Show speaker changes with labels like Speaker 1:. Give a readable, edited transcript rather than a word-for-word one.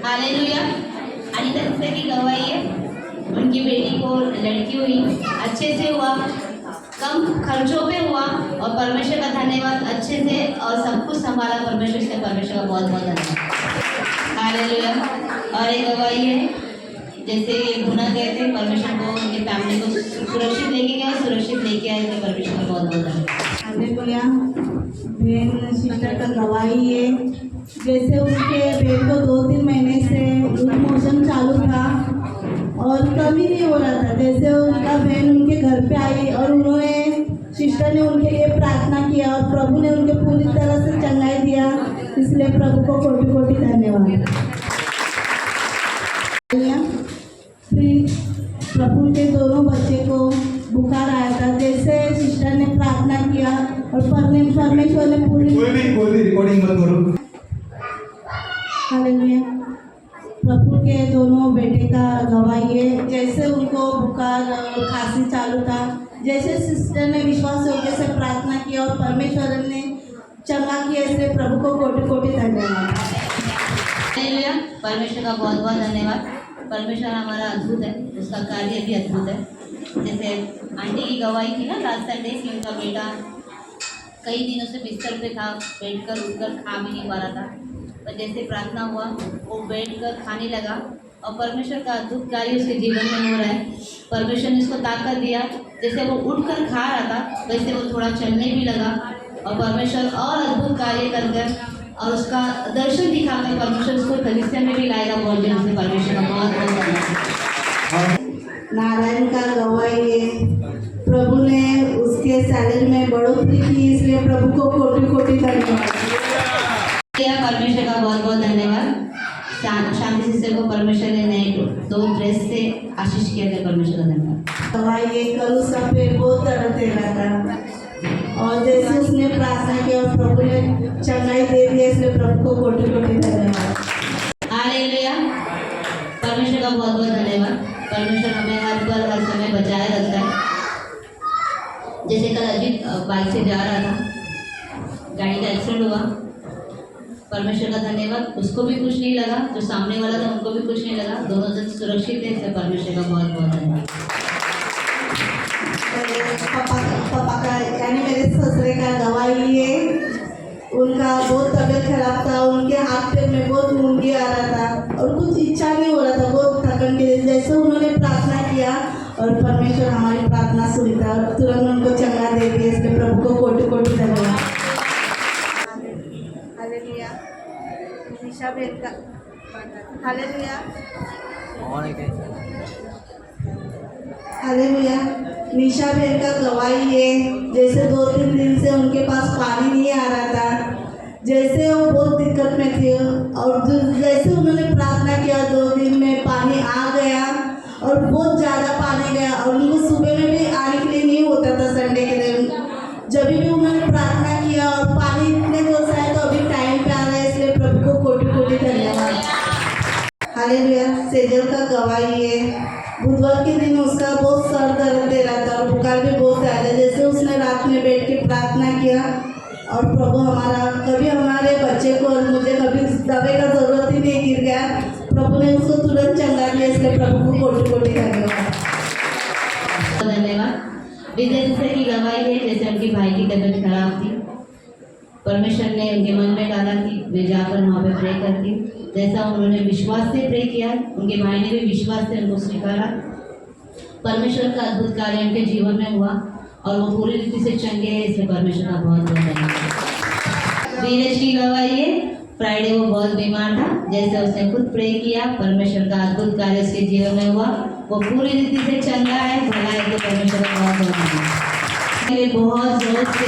Speaker 1: Hallelujah. Anita sister की गवाही है, उनकी बेटी को लड़की हुई, अच्छे से हुआ, कम खर्चों पे हुआ और परमेश्वर का धन्यवाद, अच्छे से और सब कुछ संभाला परमेश्वर से। परमेश्वर का बहुत बहुत धन्यवाद। हालेलुया। और एक गवाही है, जैसे ये गुना गए थे, परमेश्वर को उनकी फैमिली को सुरक्षित लेके गया, सुरक्षित लेके आए थे। परमेश्वर का बहुत बहुत धन्यवाद।
Speaker 2: हालेलुया। बहन सिस्टर का गवाही है, जैसे उनके बेटे को 2-3 महीने से लूज मोशन चालू था और कभी नहीं हो रहा था। जैसे उनका बहन उनके घर पे आई और उन्होंने सिस्टर ने उनके लिए प्रार्थना किया और प्रभु ने उनके पूरी तरह से चंगाई दिया, इसलिए प्रभु को कोटि कोटि धन्यवाद। प्रभु के दोनों बच्चे को बुखार आया था, जैसे सिस्टर ने प्रार्थना किया और परमेश्वर ने पूरी
Speaker 3: कोई भी रिकॉर्डिंग मत करो।
Speaker 2: हालेलुया। प्रभु के दोनों बेटे का गवाही है, जैसे उनको बुखार और खांसी चालू था, जैसे सिस्टर ने विश्वास योग्य से प्रार्थना किया और परमेश्वर ने चंगा किया, इसलिए प्रभु को कोटि कोटि धन्यवाद।
Speaker 1: हालेलुया। परमेश्वर का बहुत बहुत धन्यवाद। परमेश्वर हमारा अद्भुत है, उसका कार्य भी अद्भुत है। जैसे आंटी की गवाही थी ना लास्ट संडे कि उनका बेटा कई दिनों से बिस्तर पे था, बैठकर उठकर खा भी नहीं पा रहा था, पर जैसे प्रार्थना हुआ वो बैठकर खाने लगा और परमेश्वर का अद्भुत कार्य उसके जीवन में हो रहा है। परमेश्वर ने उसको ताकत दिया, जैसे वो उठकर खा रहा था वैसे वो थोड़ा चलने भी लगा और परमेश्वर और अद्भुत कार्य कर और उसका दर्शन दिखाकर परमेश्वर उसको भविष्य में भी लाएगा। बहुत जल्द से परमेश्वर का बहुत बहुत धन्यवाद।
Speaker 2: नारायण का गवाही है, प्रभु ने उसके सैलरी में बढ़ोतरी की, इसलिए प्रभु को कोटि कोटि धन्यवाद।
Speaker 1: परमेश्वर का बहुत बहुत धन्यवाद। शांति सिस्टर को परमेश्वर ने नए 2 ड्रेस से आशीष किया था। परमेश्वर का धन्यवाद।
Speaker 2: गवाही है, कल उसका पेट बहुत दर्द दे रहा था और जैसे उसने प्रार्थना की और प्रभु ने चंगाई दे दी, इसलिए प्रभु को कोटि कोटि धन्यवाद।
Speaker 1: हालेलुया। परमेश्वर का बहुत बहुत धन्यवाद। परमेश्वर हमें हर पल हर समय बचाए रखता है। जैसे कल अजीत बाइक से जा रहा था, गाड़ी का एक्सीडेंट हुआ, परमेश्वर का धन्यवाद, उसको भी कुछ नहीं लगा, जो सामने वाला था उनको भी कुछ नहीं लगा, दोनों जन सुरक्षित है, इसलिए परमेश्वर का बहुत बहुत धन्यवाद।
Speaker 2: पापा का यानी मेरे ससुरे का गवाही है, उनका बहुत तबीयत खराब था, उनके हाथ पैर में बहुत मूंगी आ रहा था और कुछ इच्छा नहीं हो रहा था, बहुत थकन के लिए। जैसे उन्होंने प्रार्थना किया और परमेश्वर हमारी प्रार्थना सुनी था और तुरंत उनको चंगा दे दिया, इसलिए प्रभु को कोटि कोटि धन्यवाद। हालेलुया। निशा बहन का हालेलुया। हालेलुया। निशा बहन का गवाही है, जैसे 2-3 दिन से उनके पास पानी नहीं आ रहा था, जैसे वो बहुत दिक्कत में थे और जैसे उन्होंने प्रार्थना किया 2 दिन में पानी आ गया और बहुत ज़्यादा पानी गया और उनको सुबह में भी आने के लिए नहीं होता था संडे के दिन। जब भी उन्होंने प्रार्थना किया और पानी इतने जोर से आया तो अभी टाइम पे आ रहा है, इसलिए प्रभु को कोटि कोटि धन्यवाद। हालेलुया। सेजल का गवाही है, बुधवार के दिन उसका बहुत सर दर्द दे रहा था और बुखार भी बहुत ज़्यादा, जैसे उसने रात में बैठ के प्रार्थना किया और प्रभु हमारा कभी हमारे बच्चे को और मुझे कभी दवाई का जरूरत ही नहीं गिर गया, प्रभु ने उसको तुरंत चंगा दिया, इसलिए प्रभु को कोटि कोटि धन्यवाद।
Speaker 1: धन्यवाद। विजय सिस्टर की गवाही है, जैसे उनकी भाई की तबीयत खराब थी, परमेश्वर ने उनके मन में डाला कि वे जाकर वहाँ पे प्रे करती, जैसा उन्होंने विश्वास से प्रे किया, उनके भाई ने भी विश्वास से उनको स्वीकारा, परमेश्वर का अद्भुत कार्य उनके जीवन में हुआ और वो पूरी रीति से चंगे हैं, इसलिए परमेश्वर का बहुत बहुत धन्यवाद। वीरेश की गवाही है, फ्राइडे वो बहुत बीमार था, जैसे उसने खुद प्रे किया, परमेश्वर का अद्भुत कार्य उसके जीवन में हुआ, वो पूरी रीति से चंगा है, भला है, तो परमेश्वर का बहुत बहुत धन्यवाद। बहुत जोर से